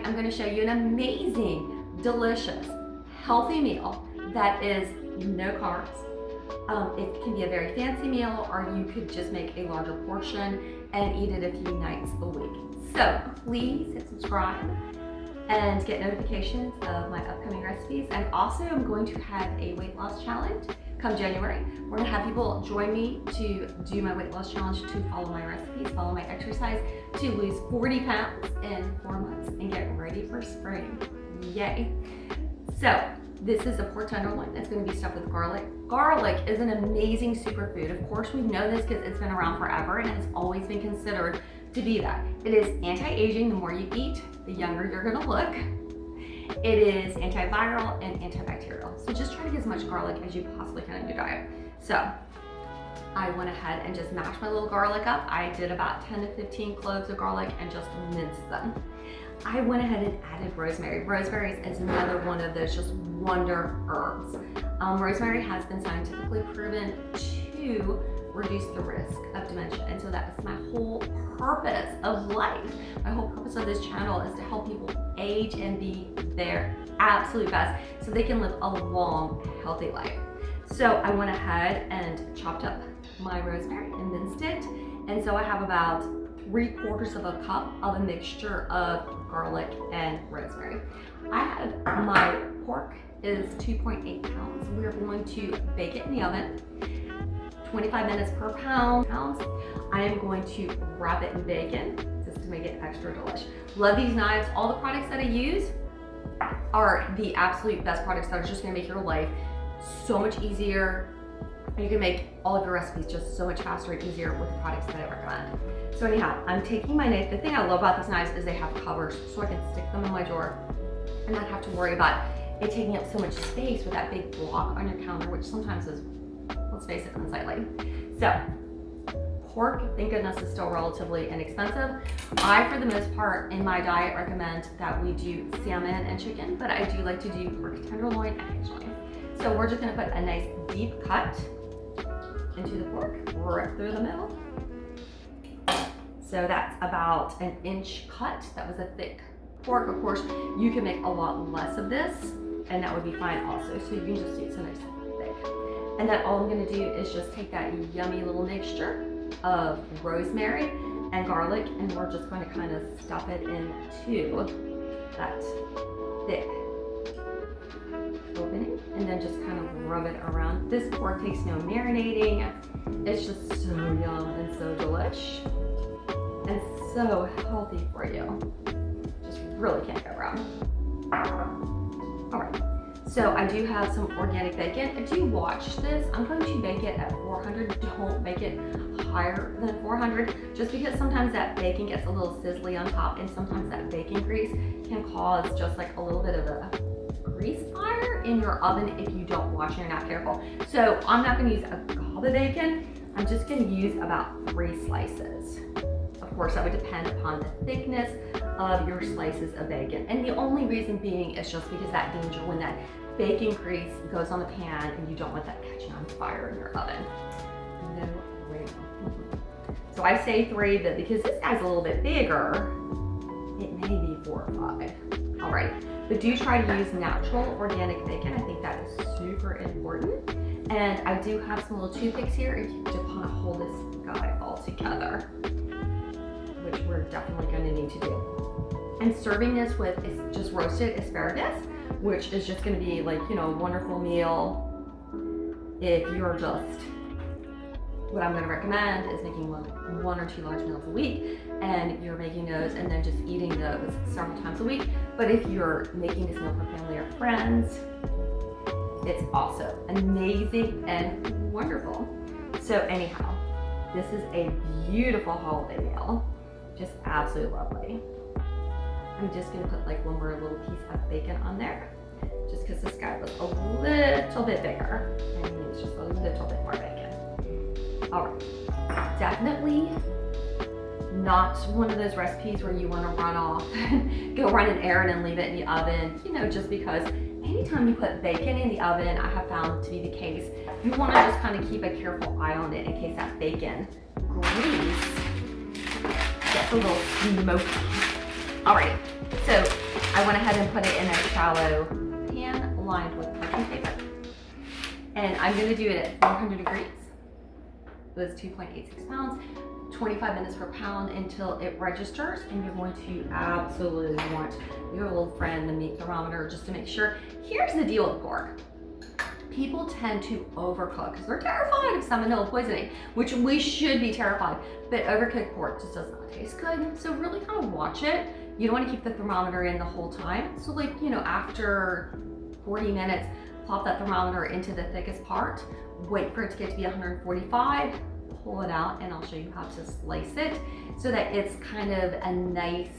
I'm going to show you an amazing, delicious, healthy meal that is no carbs. It can be a very fancy meal, or you could just make a larger portion and eat it a few nights a week. So please hit subscribe and get notifications of my upcoming recipes. And also I'm going to have a weight loss challenge come January. We're gonna have people join me to do my weight loss challenge, to follow my recipes, follow my exercise, to lose 40 pounds in 4 months and get ready for spring. Yay. So this is a pork tenderloin that's going to be stuffed with garlic. Garlic is an amazing superfood. Of course, we know this because it's been around forever and it has always been considered to be that. It is anti-aging. The more you eat, the younger you're going to look. It is antiviral and antibacterial. So just try to get as much garlic as you possibly can in your diet. So I went ahead and just mashed my little garlic up. I did about 10 to 15 cloves of garlic and just minced them. I went ahead and added rosemary. Rosemary is another one of those just wonder herbs. Rosemary has been scientifically proven to reduce the risk of dementia. And so that is my whole purpose of life. My whole purpose of this channel is to help people age and be their absolute best so they can live a long, healthy life. So I went ahead and chopped up my rosemary and minced it. And so I have about 3/4 of a cup of a mixture of garlic and rosemary. I have my pork is 2.8 pounds. We're going to bake it in the oven, 25 minutes per pound. I am going to wrap it in bacon just to make it extra delicious. Love these knives. All the products that I use are the absolute best products that are just gonna make your life so much easier. You can make all of your recipes just so much faster and easier with the products that I recommend. So anyhow, I'm taking my knife. The thing I love about these knives is they have covers, so I can stick them in my drawer and not have to worry about it taking up so much space with that big block on your counter, which sometimes is, let's face it, unsightly. So pork, thank goodness, is still relatively inexpensive. I, for the most part, in my diet, recommend that we do salmon and chicken, but I do like to do pork tenderloin occasionally. So we're just gonna put a nice deep cut into the pork, right through the middle. So that's about an inch cut. That was a thick pork. Of course, you can make a lot less of this, and that would be fine also. So you can just do some nice thick. And then all I'm gonna do is just take that yummy little mixture of rosemary and garlic, and we're just going to kind of stuff it into that thick opening, and then just kind of rub it around. This pork takes no marinating. It's just so yum and so delish and so healthy for you. Just really can't go wrong. All right, so I do have some organic bacon. If you watch this, I'm going to bake it at 400. Don't make it higher than 400, just because sometimes that bacon gets a little sizzly on top, and sometimes that bacon grease can cause just like a little bit of a grease fire in your oven if you don't watch and you're not careful. So I'm not going to use a gob of bacon. I'm just going to use about 3 slices. Of course, that would depend upon the thickness of your slices of bacon. And the only reason being is just because that danger when that bacon grease goes on the pan, and you don't want that catching on fire in your oven. No way. So I say 3, but because this guy's a little bit bigger, it may be 4 or 5. All right, but do try to use natural organic bacon. I think that is super important. And I do have some little toothpicks here if you just want to hold this guy all together, which we're definitely going to need to do. And serving this with is just roasted asparagus, which is just going to be like, you know, a wonderful meal if you're just, what I'm going to recommend is making one or 2 large meals a week, and you're making those and then just eating those several times a week. But if you're making this meal for family or friends, it's also amazing and wonderful. So anyhow, this is a beautiful holiday meal, just absolutely lovely. I'm just gonna put like one more little piece of bacon on there, just because this guy was a little bit bigger and he needs just a little bit more bacon. All right, definitely not one of those recipes where you want to run off and go run an errand and leave it in the oven, you know, just because anytime you put bacon in the oven, I have found to be the case, you want to just kind of keep a careful eye on it in case that bacon grease gets a little smoky. All right, so I went ahead and put it in a shallow pan lined with parchment paper. And I'm gonna do it at 400 degrees. It was 2.86 pounds, 25 minutes per pound until it registers. And you're going to absolutely want your little friend, the meat thermometer, just to make sure. Here's the deal with pork. People tend to overcook because they're terrified of salmonella poisoning, which we should be terrified, but overcooked pork just does not taste good. So really kind of watch it. You don't want to keep the thermometer in the whole time. So like, you know, after 40 minutes, plop that thermometer into the thickest part, wait for it to get to be 145, pull it out, and I'll show you how to slice it so that it's kind of a nice,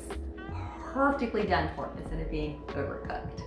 perfectly done pork instead of being overcooked.